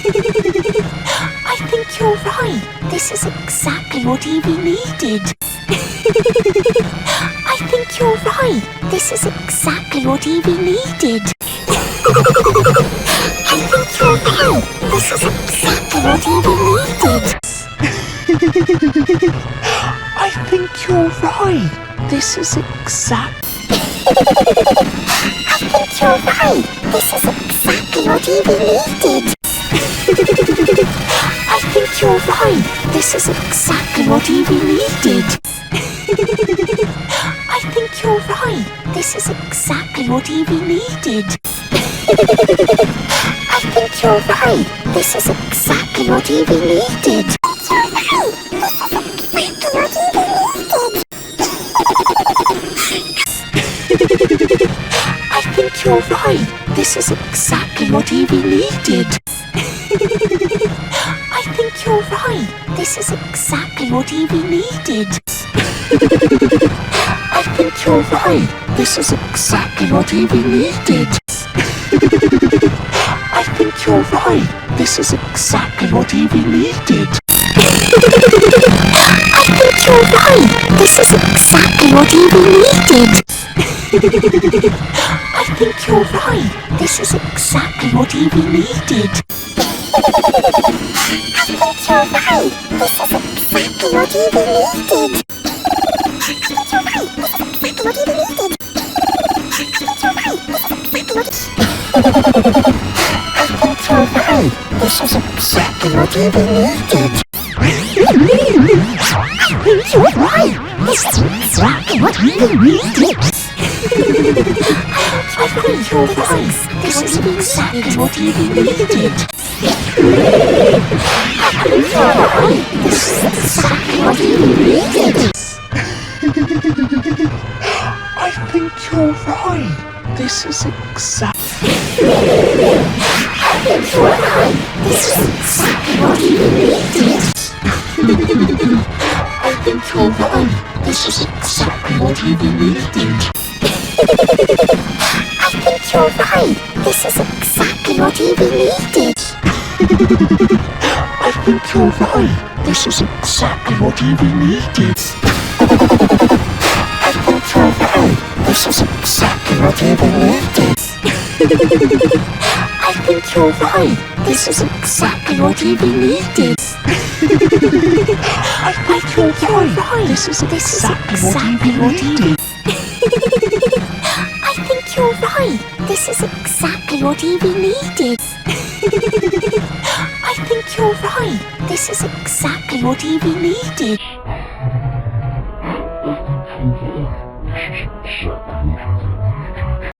I think you're right. This is exactly what Evie needed. I think you're right. This is exactly what Evie needed. I think you're right. This is exactly what Evie needed. I think you're right. This is exact. I think you're right. This is exactly what Evie needed. I think you're right. This is exactly what Evie needed. I think you're right. This is exactly what Evie needed. I think you're right. This is exactly what Evie needed. I think you're right. This is exactly what Evie needed. I think you're right. This is exactly what Evie needed. I think you're right. This is exactly what Evie needed. I think you're right. This is exactly what Evie needed. I think you're right. This is exactly what Evie needed. I think you're right. This is exactly what Evie needed. I think you're right. This is exactly what Evie needed. I think you're right. This is exactly what Evie needed. I think you're right. This is exactly what Evie needed. I think you're right. This is exactly what Evie needed. I think you're right. This is exactly what Evie needed. I think you're right. This is exact. I think you're right. This is exactly what Evie needed. I think you're right. This is exactly what Evie needed. I think you're right. This is exactly what Evie needed. I think you're right. This is exactly what Evie needed. I think you're right. This is exactly what Evie needed. I think you're right. This is exactly what Evie needed. I think you're right. This is exactly what Evie needed. I think you're right. This is exactly what Evie needed. I think you're right. This is exactly what Evie needed.